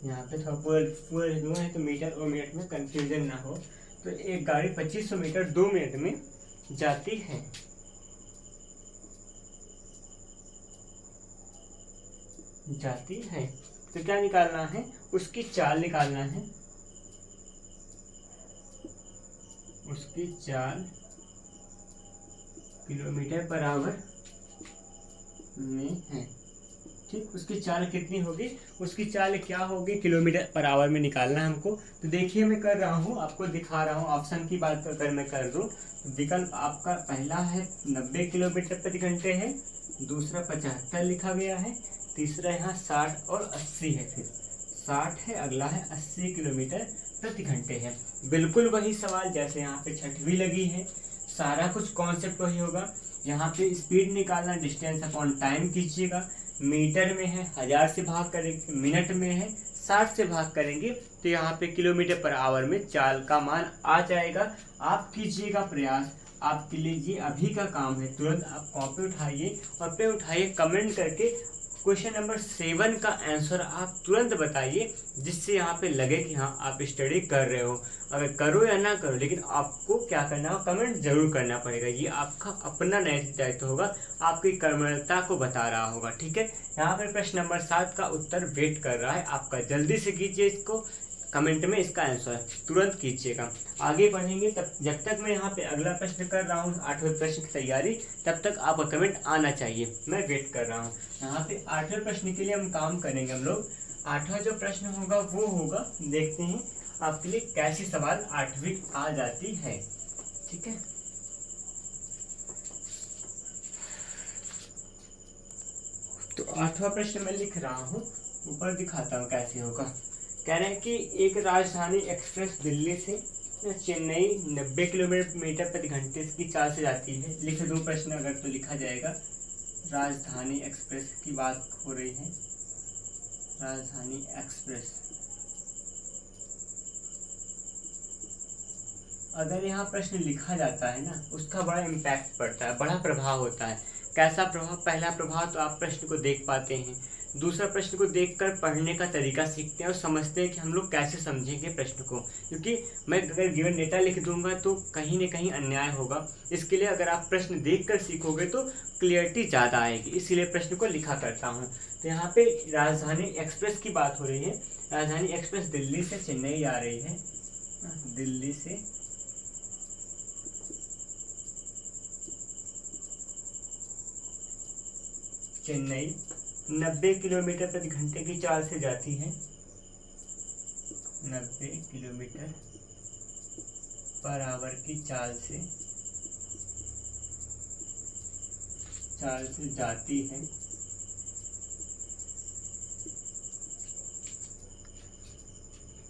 यहाँ पे थोड़ा पूरा लिखूंगा है तो मीटर और मिनट में कंफ्यूजन ना हो। तो एक गाड़ी 2500 मीटर 2 मिनट में जाती है, जाती है। तो क्या निकालना है, उसकी चाल निकालना है, उसकी चाल किलोमीटर पर आवर में है। ठीक, उसकी चाल कितनी होगी, उसकी चाल क्या होगी किलोमीटर पर आवर में निकालना है हमको। तो देखिए मैं कर रहा हूँ, आपको दिखा रहा हूँ। ऑप्शन की बात अगर मैं कर दूँ, विकल्प आपका पहला है 90 किलोमीटर प्रति घंटे है, दूसरा 75 लिखा गया है, तीसरा यहाँ 60 और 80 है, फिर 60 है, अगला है 80 किलोमीटर प्रति घंटे है। बिल्कुल वही सवाल जैसे यहाँ पे छठवीं लगी है, सारा कुछ कॉन्सेप्ट वही होगा। यहाँ पे स्पीड निकालना, डिस्टेंस अपॉन टाइम कीजिएगा, मीटर में है 1000 से भाग करेंगे, मिनट में है 60 से भाग करेंगे, तो यहाँ पे किलोमीटर पर आवर में चाल का मान आ जाएगा। आप कीजिएगा प्रयास, आपके लिए ये अभी का काम है, तुरंत आप कॉपी उठाइए और पेन उठाइए, कमेंट करके क्वेश्चन नंबर 7 का आंसर आप तुरंत बताइए, जिससे यहाँ पे लगे कि हाँ आप स्टडी कर रहे हो। अगर करो या ना करो, लेकिन आपको क्या करना हो, कमेंट जरूर करना पड़ेगा। ये आपका अपना नैतिक दायित्व होगा, आपकी कर्मठता को बता रहा होगा। ठीक है, यहाँ पर प्रश्न नंबर 7 का उत्तर वेट कर रहा है आपका, जल्दी से कीजिए इसको, कमेंट में इसका आंसर तुरंत कीजिएगा। आगे बढ़ेंगे, तब जब तक मैं यहाँ पे अगला प्रश्न कर रहा हूँ 8वें प्रश्न की तैयारी, तब तक आपका कमेंट आना चाहिए, मैं वेट कर रहा हूँ। यहाँ पे 8वें प्रश्न के लिए हम काम करेंगे हम लोग। 8वां जो प्रश्न होगा वो होगा, देखते हैं आपके लिए कैसी सवाल 8वीं आ जाती है। ठीक है, तो 8वां प्रश्न मैं लिख रहा हूँ, ऊपर दिखाता हूँ कैसे होगा। कह रहे हैं कि एक राजधानी एक्सप्रेस दिल्ली से चेन्नई 90 किलोमीटर प्रति घंटे की चाल से जाती है। लिख दूँ प्रश्न अगर तो लिखा जाएगा, राजधानी एक्सप्रेस की बात हो रही है, राजधानी एक्सप्रेस। अगर यहाँ प्रश्न लिखा जाता है ना, उसका बड़ा इम्पैक्ट पड़ता है, बड़ा प्रभाव होता है। कैसा प्रभाव, पहला प्रभाव तो आप प्रश्न को देख पाते हैं, दूसरा प्रश्न को देखकर पढ़ने का तरीका सीखते हैं और समझते हैं कि हम लोग कैसे समझेंगे प्रश्न को। क्योंकि मैं अगर गिवन डेटा लिख दूंगा तो कहीं ना कहीं अन्याय होगा, इसके लिए अगर आप प्रश्न देखकर सीखोगे तो क्लियरिटी ज़्यादा आएगी, इसीलिए प्रश्न को लिखा करता हूँ। तो यहाँ पे राजधानी एक्सप्रेस की बात हो रही है, राजधानी एक्सप्रेस दिल्ली से चेन्नई आ रही है, दिल्ली से चेन्नई 90 किलोमीटर प्रति घंटे की चाल से जाती है, 90 किलोमीटर पर आवर की चाल से जाती है।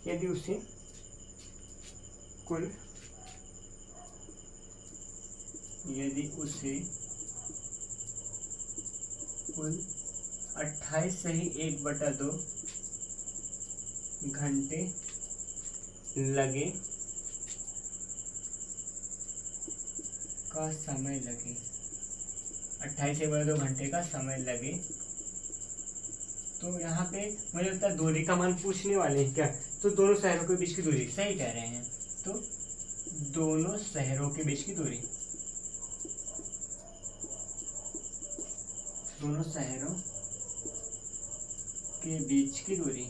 यदि उसे कुल 28 से ही 1/2 घंटे लगे का समय लगे, 28 से 1/2 घंटे का समय लगे, तो यहाँ पे मुझे लगता है दूरी का मान पूछने वाले हैं क्या, तो दोनों शहरों के बीच की दूरी, सही कह रहे हैं। तो दोनों शहरों के बीच की दूरी, दोनों शहरों के बीच की दूरी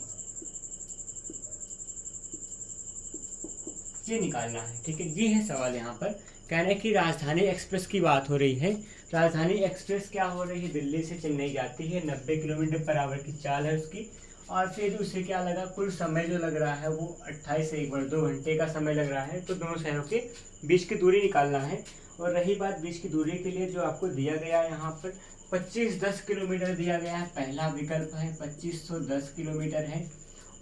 ये निकालना है, ठीक है। ये है सवाल। यहाँ पर कहना है कि राजधानी एक्सप्रेस की बात हो रही है। राजधानी एक्सप्रेस क्या हो रही है, दिल्ली से चेन्नई जाती है, 90 किलोमीटर पर आवर की चाल है उसकी, और फिर उसे क्या लगा, कुल समय जो लग रहा है वो 28 से 1/2 घंटे का समय लग रहा है। तो दोनों शहरों के बीच की दूरी निकालना है। और रही बात बीच की दूरी के लिए, जो आपको दिया गया है यहाँ पर 2510 किलोमीटर दिया गया है, पहला विकल्प है 2510 किलोमीटर है।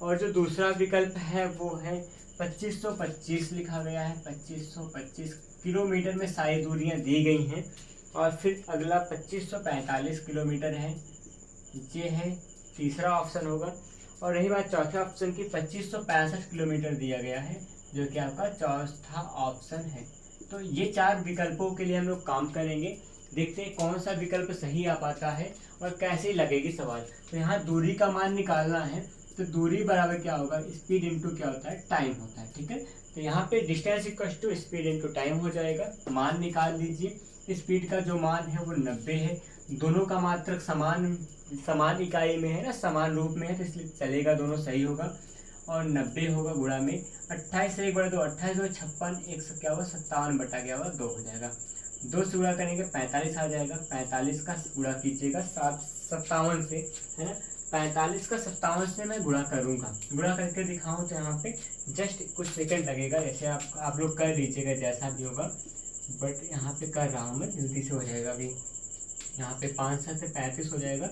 और जो दूसरा विकल्प है वो है 2525 लिखा गया है, 2525 किलोमीटर में सारी दूरियां दी गई हैं। और फिर अगला 2545 किलोमीटर है, ये है तीसरा ऑप्शन होगा। और रही बात चौथे ऑप्शन की, 2565 किलोमीटर दिया गया है, जो कि आपका चौथा ऑप्शन है। तो ये 4 विकल्पों के लिए हम लोग काम करेंगे, देखते हैं कौन सा विकल्प सही आ पाता है और कैसे लगेगी सवाल। तो यहाँ दूरी का मान निकालना है, तो दूरी बराबर क्या होगा, स्पीड इंटू क्या होता है, टाइम होता है, ठीक है। तो यहाँ पे distance equal to speed into time हो जाएगा। मान निकाल लीजिए। स्पीड का जो मान है वो 90 है, दोनों का मात्रक समान इकाई में है ना, समान रूप में है, तो इसलिए चलेगा, दोनों सही होगा। और 90 होगा गुणा में 28 से 1/2, 28 2 56, 100 क्या होगा 57 बटा क्या होगा 2 हो जाएगा। 2 से गुणा करेंगे 45 आ जाएगा, 45 का गुणा कीजिएगा 57 से, है ना। 45 का 57 से मैं गुणा करूँगा, गुणा करके दिखाऊँ तो यहाँ पे जस्ट कुछ सेकंड लगेगा, जैसे आप लोग कर लीजिएगा जैसा भी होगा, बट यहाँ पे कर रहा हूँ मैं, जल्दी से हो जाएगा अभी। यहाँ पे 5 से 35 हो जाएगा,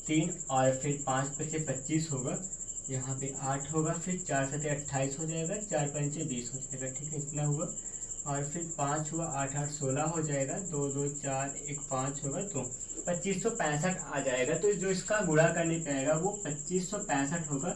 3 और फिर 5 से 25 होगा, यहाँ पे 8 होगा, फिर 4 से 28 हो जाएगा, 4 5 से 20 हो जाएगा, ठीक है, इतना हुआ। और फिर 5 हुआ, 8 8 16 हो जाएगा, 2 2 4 1 5 होगा, तो 2565 आ जाएगा। तो जो इसका गुणा करने पे आएगा वो 2565 होगा,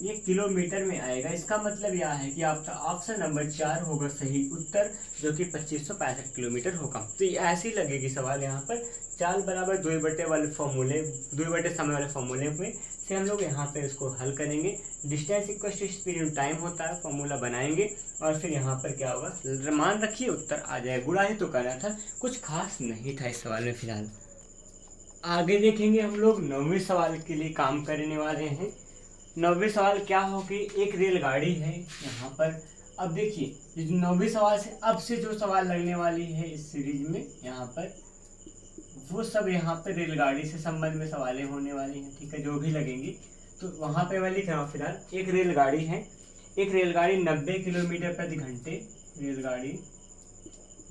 ये किलोमीटर में आएगा। इसका मतलब यह है कि आपका ऑप्शन नंबर 4 होगा सही उत्तर, जो कि 2565 किलोमीटर होगा। तो ये ऐसी लगेगी सवाल। यहाँ पर चाल बराबर 2 वाले फॉर्मूले, 2 समय वाले फॉर्मूले में से हम लोग यहाँ पे इसको हल करेंगे। Distance equal to speed in time होता है, फॉर्मूला बनाएंगे और फिर यहाँ पर क्या होगा, मान रखिए उत्तर आ जाए। गुणा ही तो करना था, कुछ खास नहीं था इस सवाल में। फिलहाल आगे देखेंगे हम लोग 9वें सवाल के लिए काम करने वाले हैं। 9वें सवाल क्या होगी, एक रेलगाड़ी है यहाँ पर। अब देखिए 9वें सवाल से अब से जो सवाल लगने वाली है इस सीरीज में, यहाँ पर वो सब यहाँ पे रेलगाड़ी से संबंध में सवालें होने वाली हैं, ठीक है, जो भी लगेंगी। तो वहाँ पे मैं लिख रहा हूँ फिलहाल, एक रेलगाड़ी है, एक रेलगाड़ी 90 किलोमीटर प्रति घंटे, रेलगाड़ी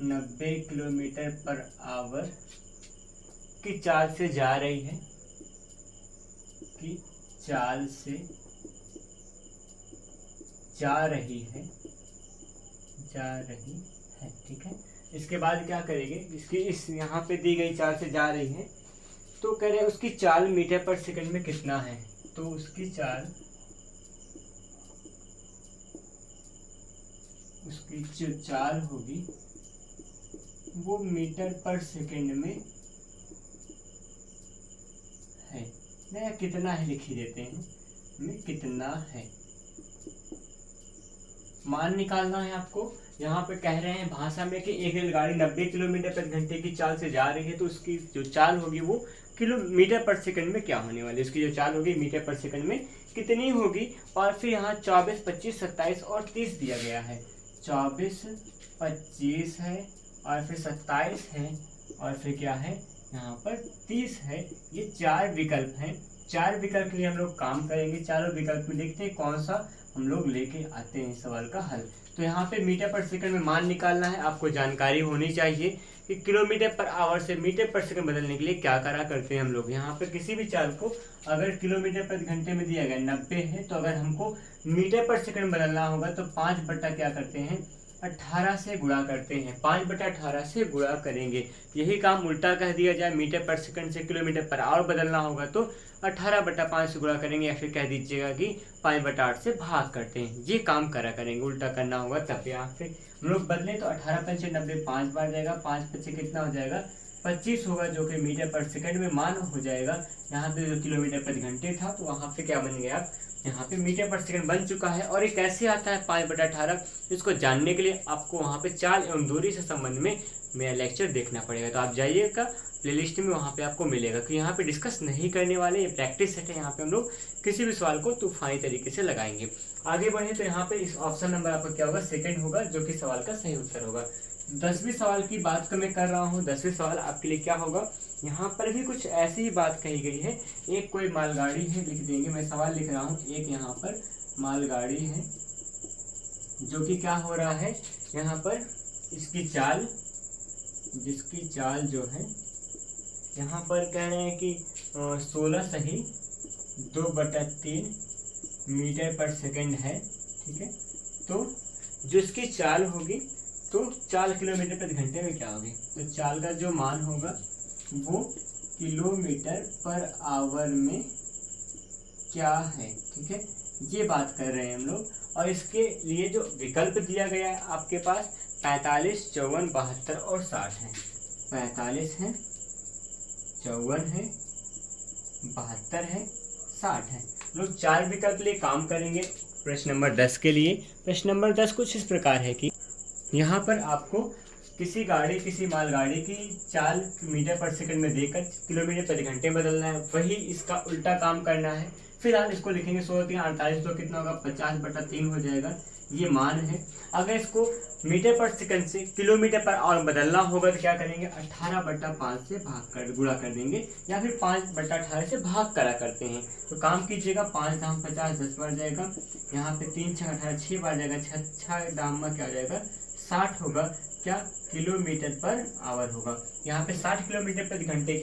90 किलोमीटर पर आवर की चाल से जा रही है, की चाल से जा रही है, ठीक है। इसके बाद क्या करेंगे, इसकी इस यहाँ पे दी गई चाल से जा रही है, तो कह रहे हैं उसकी चाल मीटर पर सेकंड में कितना है। तो उसकी जो चाल होगी वो मीटर पर सेकंड में है, या कितना है लिख ही देते हैं, में कितना है, मान निकालना है आपको। यहाँ पे कह रहे हैं भाषा में कि एक रेलगाड़ी 90 किलोमीटर प्रति घंटे की चाल से जा रही है, तो उसकी जो चाल होगी वो किलोमीटर पर सेकंड में क्या होने वाली है, उसकी जो चाल होगी मीटर पर सेकंड में कितनी होगी। और फिर यहाँ 24 25 27 और 30 दिया गया है, 24 25 है और फिर 27 है और फिर क्या है यहाँ पर 30 है। ये 4 विकल्प हैं, 4 विकल्प के लिए हम लोग काम करेंगे। चारों विकल्प में देखते हैं कौन सा हम लोग लेके आते हैं सवाल का हल। तो यहाँ पे मीटर पर सेकंड में मान निकालना है, आपको जानकारी होनी चाहिए कि किलोमीटर पर आवर से मीटर पर सेकंड बदलने के लिए क्या करा करते हैं हम लोग। यहाँ पे किसी भी चाल को अगर किलोमीटर प्रति घंटे में दिया गया 90 है, तो अगर हमको मीटर पर सेकंड बदलना होगा तो 5 बटा क्या करते हैं 18 से गुणा करते हैं, 5 बटा 18 से गुणा करेंगे। यही काम उल्टा कह दिया जाए, मीटर पर सेकंड से किलोमीटर पर आवर बदलना होगा तो 18 बटा 5 से गुणा करेंगे, या फिर कह दीजिएगा कि 5 बटा 8 से भाग करते हैं। ये काम करा करेंगे, उल्टा करना होगा तब। यहाँ पे हम लोग बदलें तो 18 पंचे 90, 5 बार जाएगा, 5 पंचे कितना हो जाएगा 25 होगा, जो कि मीटर पर सेकंड में मान हो जाएगा। यहाँ पे जो किलोमीटर प्रति घंटे था तो वहाँ पे क्या बन गया, यहाँ पे मीटर पर सेकंड बन चुका है। और ये कैसे आता है 5/18, इसको जानने के लिए आपको वहाँ पे चाल एवं दूरी से संबंध में मेरा लेक्चर देखना पड़ेगा। तो आप जाइएगा प्लेलिस्ट में, वहाँ पे आपको मिलेगा कि यहाँ पे डिस्कस नहीं करने वाले, ये प्रैक्टिस सेट है। यहाँ पे हम लोग किसी भी सवाल को तूफानी तरीके से लगाएंगे। आगे बढ़े तो यहाँ पे इस ऑप्शन नंबर आपका क्या होगा, सेकंड होगा, जो कि सवाल का सही उत्तर होगा। 10वीं सवाल की बात मैं कर रहा हूँ। 10वीं सवाल आपके लिए क्या होगा, यहाँ पर भी कुछ ऐसी ही बात कही गई है। एक कोई मालगाड़ी है, लिख देंगे, मैं सवाल लिख रहा हूँ। एक यहाँ पर मालगाड़ी है जो कि क्या हो रहा है, यहाँ पर इसकी चाल, जिसकी चाल जो है यहाँ पर कह रहे हैं कि 16 सही 2/3 मीटर पर सेकंड है। ठीक है, तो जो इसकी चाल होगी तो चाल किलोमीटर प्रति घंटे में क्या होगी, तो चाल का जो मान होगा वो किलोमीटर पर आवर में क्या है। ठीक है, ये बात कर रहे हैं हम लोग। और इसके लिए जो विकल्प दिया गया है आपके पास 45, 54, 72 और 60 है। 45 है, 54 है, 72 है, 60 है। लोग 4 विकल्प लिए काम करेंगे प्रश्न नंबर 10 के लिए। प्रश्न नंबर 10 कुछ इस प्रकार है कि यहाँ पर आपको किसी मालगाड़ी की चाल मीटर पर सेकंड में देकर किलोमीटर प्रति घंटे बदलना है, वही इसका उल्टा काम करना है। फिलहाल इसको लिखेंगे 16 3 48, तो कितना होगा 50/3 हो जाएगा, ये मान है। अगर इसको मीटर पर सेकंड से किलोमीटर पर आवर बदलना होगा तो क्या करेंगे, 18/5 से गुणा कर देंगे, या फिर 5/18 से भाग करा करते हैं। तो काम कीजिएगा, 5 दाम 50, 10 बार जाएगा, यहाँ पे 3 6 18 6 बार जाएगा, 6 दाम में क्या हो जाएगा 60 होगा, क्या किलोमीटर पर आवर होगा। यहाँ पे 60 किलोमीटर प्रति घंटे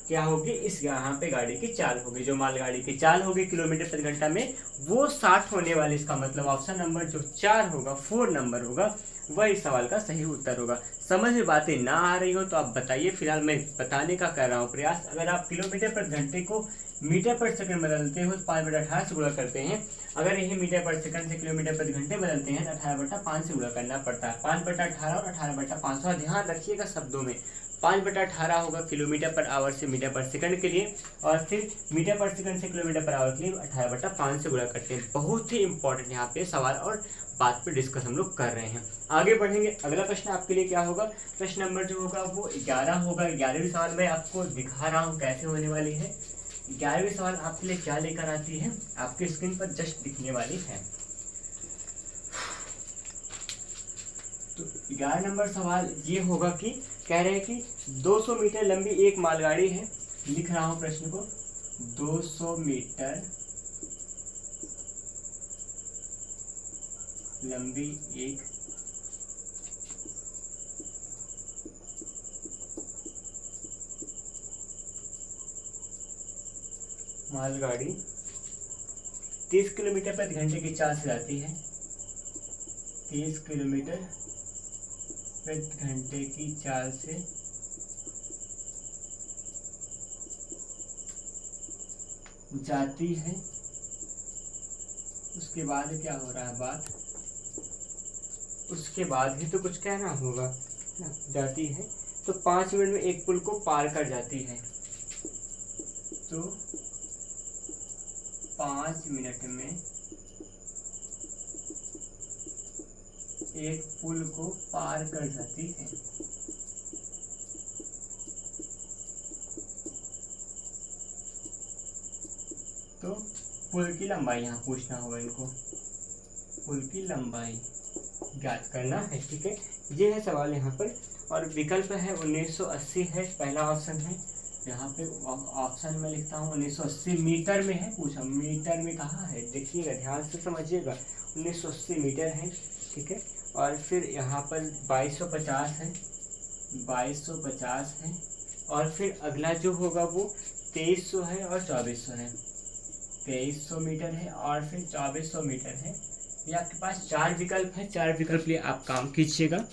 क्या होगी इस यहाँ पे गाड़ी की चाल होगी, जो मालगाड़ी की चाल होगी किलोमीटर प्रति घंटा में वो 60 होने वाली। इसका मतलब ऑप्शन नंबर जो 4 होगा, 4 नंबर होगा, वह इस सवाल का सही उत्तर होगा। समझ में बातें ना आ रही हो तो आप बताइए, फिलहाल मैं बताने का कर रहा हूँ प्रयास। अगर आप किलोमीटर प्रति घंटे को मीटर पर सेकंड बदलते हो तो 5/18 से गुणा करते हैं। अगर यही मीटर पर सेकंड से किलोमीटर प्रति घंटे बदलते हैं तो 18/5 से गुणा करना पड़ता है। 5/18 और 18/5, और ध्यान रखिएगा शब्दों में, 5/18 होगा किलोमीटर पर आवर से मीटर पर सेकंड के लिए, और फिर मीटर पर सेकंड से किलोमीटर पर आवर के लिए 18/5 से गुणा करते हैं। बहुत ही इंपॉर्टेंट यहाँ पे सवाल और बात पे डिस्कस हम लोग कर रहे हैं। आगे बढ़ेंगे, अगला प्रश्न आपके लिए क्या होगा, प्रश्न नंबर जो होगा वो 11 होगा। 11वीं सवाल मैं आपको दिखा रहा हूँ कैसे होने वाली है। 11वीं सवाल आपके लिए क्या लेकर आती है, आपकी स्क्रीन पर जस्ट दिखने वाली है। तो 11 नंबर सवाल ये होगा कि कह रहे हैं कि 200 मीटर लंबी एक मालगाड़ी है, लिख रहा हूं प्रश्न को, 200 मीटर लंबी एक मालगाड़ी 30 किलोमीटर प्रति घंटे की चाल से जाती है। 30 किलोमीटर प्रति घंटे की चाल से जाती है। उसके बाद क्या हो रहा है बात, उसके बाद ही तो कुछ कहना होगा। जाती है तो 5 मिनट में एक पुल को पार कर जाती है। तो 5 मिनट में एक पुल को पार कर जाती है। तो पुल की लंबाई यहाँ पूछना होगा इनको, पुल की लंबाई ज्ञात करना है। ठीक है, ये है सवाल यहाँ पर। और विकल्प है 1980 है, पहला ऑप्शन है। यहाँ पे ऑप्शन में लिखता हूँ 1980 मीटर में है, पूछा मीटर में कहाँ है, देखिएगा ध्यान से समझिएगा, 1980 मीटर है। ठीक है, और फिर यहाँ पर 2250 है, 2250 है, और फिर अगला जो होगा वो 2300 है और 2400 है। 2300 मीटर है और फिर 2400 मीटर है। ये आपके पास 4 विकल्प है, 4 विकल्प लिए आप काम कीजिएगा।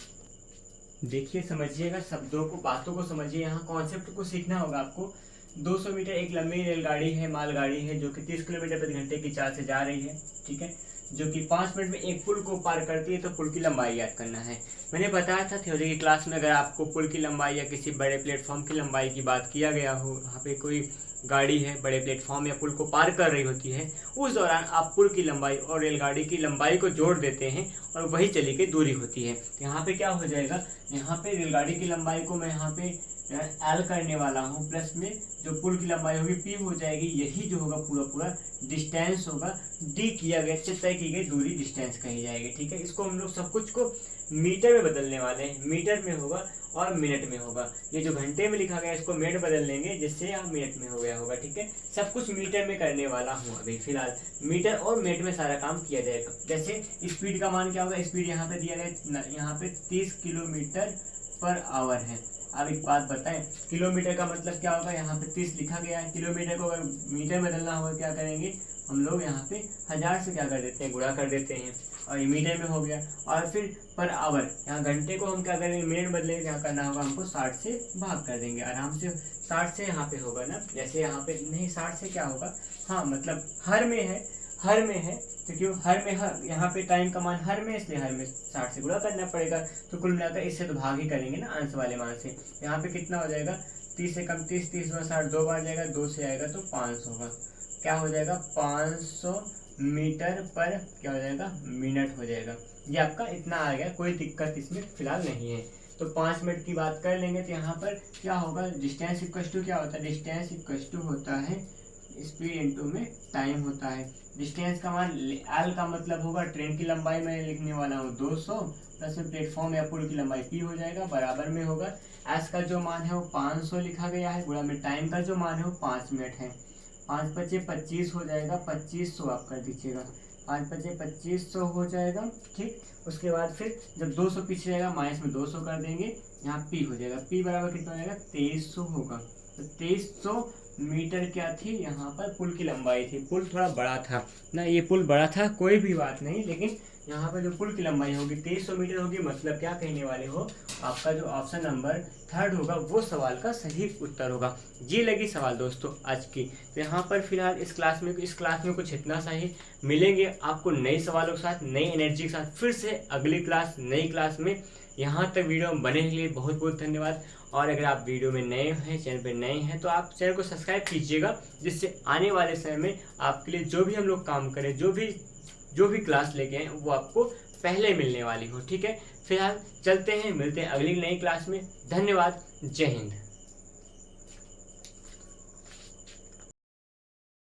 देखिए समझिएगा, शब्दों को बातों को समझिए, यहाँ कॉन्सेप्ट को सीखना होगा आपको। 200 मीटर एक लंबी रेलगाड़ी है, मालगाड़ी है, जो कि 30 किलोमीटर प्रति घंटे की चाल से जा रही है। ठीक है, जो कि 5 मिनट में एक पुल को पार करती है। तो पुल की लंबाई याद करना है। मैंने बताया था थ्योरी की क्लास में, अगर आपको पुल की लंबाई या किसी बड़े प्लेटफॉर्म की लंबाई की बात किया गया हो, वहाँ पे कोई गाड़ी है बड़े प्लेटफॉर्म या पुल को पार कर रही होती है, उस दौरान आप पुल की लंबाई और रेलगाड़ी की लंबाई को जोड़ देते हैं और वही चली की दूरी होती है। तो यहाँ पे क्या हो जाएगा, यहाँ पे रेलगाड़ी की लंबाई को मैं यहाँ पे एल करने वाला हूँ, प्लस में जो पुल की लंबाई होगी पी हो जाएगी। यही जो होगा पूरा पूरा डिस्टेंस होगा, डी किया गया तय की गई दूरी डिस्टेंस कही जाएगी। ठीक है, इसको हम लोग सब कुछ को मीटर में बदलने वाले हैं, मीटर में होगा और मिनट में होगा। ये जो घंटे में लिखा गया इसको मिनट बदल लेंगे, जिससे यहाँ मिनट में हो गया होगा। ठीक है, सब कुछ मीटर में करने वाला हूँ अभी फिलहाल, मीटर और मिनट में सारा काम किया जाएगा। जैसे स्पीड का मान क्या होगा, स्पीड यहाँ पे दिया गया, यहाँ पे 30 किलोमीटर पर आवर है। अब एक बात बताएं, किलोमीटर का मतलब क्या होगा, यहाँ पे 30 लिखा गया है, किलोमीटर को अगर मीटर में बदलना होगा क्या करेंगे हम लोग, यहाँ पे 1000 से क्या कर देते हैं, गुणा कर देते हैं और ये मीटर में हो गया। और फिर पर आवर, यहाँ घंटे को हम क्या करेंगे, मिनट बदलेंगे, क्या करना होगा हमको 60 से भाग कर देंगे आराम से। 60 से यहाँ पे होगा ना, जैसे यहाँ पे नहीं 60 से क्या होगा, हाँ मतलब हर में है, हर में है तो क्यों हर में, हर यहाँ पे टाइम का मान हर में, इसलिए हर में 60 से गुणा करना पड़ेगा। तो कुल मिलाकर इससे तो भाग ही करेंगे ना अंश वाले मान से। यहाँ पे कितना हो जाएगा, 30 से कम 30, 30 में 60 दो बार जाएगा, 2 से आएगा तो 500 होगा। क्या हो जाएगा, 500 मीटर पर क्या हो जाएगा, मिनट हो जाएगा। ये आपका इतना आ गया, कोई दिक्कत इसमें फिलहाल नहीं है। तो 5 मिनट की बात कर लेंगे तो यहाँ पर क्या होगा, डिस्टेंस इक्वल टू क्या होता है, डिस्टेंस इक्वल टू होता है स्पीड इनटू में टाइम होता है। डिस्टेंस का मान एल का मतलब होगा, ट्रेन की लंबाई मैं लिखने वाला हूँ 200, प्लस में प्लेटफॉर्म या पुल की लंबाई पी हो जाएगा, बराबर में होगा एस का जो मान है वो 500 लिखा गया है, गुणा में टाइम का जो मान है वो 5 मिनट है। 5 पचे 25 हो जाएगा, 2500 आप कर दीजिएगा, 5 पचे 2500 हो जाएगा। ठीक, उसके बाद फिर जब 200 पीछे जाएगा माइनस में 200 कर देंगे, यहाँ पी हो जाएगा, पी बराबर कितना हो जाएगा, 2300 होगा। तो 2300 मीटर क्या थी, यहाँ पर पुल की लंबाई थी। पुल थोड़ा बड़ा था ना, ये पुल बड़ा था कोई भी बात नहीं, लेकिन यहाँ पर जो पुल की लंबाई होगी 2300 मीटर होगी। मतलब क्या कहने वाले हो, आपका जो ऑप्शन नंबर 3 होगा वो सवाल का सही उत्तर होगा। ये लगी सवाल दोस्तों आज की। तो यहाँ पर फिलहाल इस क्लास में कुछ इतना सा ही। मिलेंगे आपको नए सवालों के साथ, नई एनर्जी के साथ फिर से अगली क्लास, नई क्लास में। यहाँ तक वीडियो में बने के लिए बहुत बहुत धन्यवाद। और अगर आप वीडियो में नए हैं, चैनल पे नए हैं, तो आप चैनल को सब्सक्राइब कीजिएगा, जिससे आने वाले समय में आपके लिए जो भी हम लोग काम करें, जो भी क्लास लेके आए वो आपको पहले मिलने वाली हो। ठीक है, फिलहाल चलते हैं, मिलते हैं अगली नई क्लास में। धन्यवाद, जय हिंद।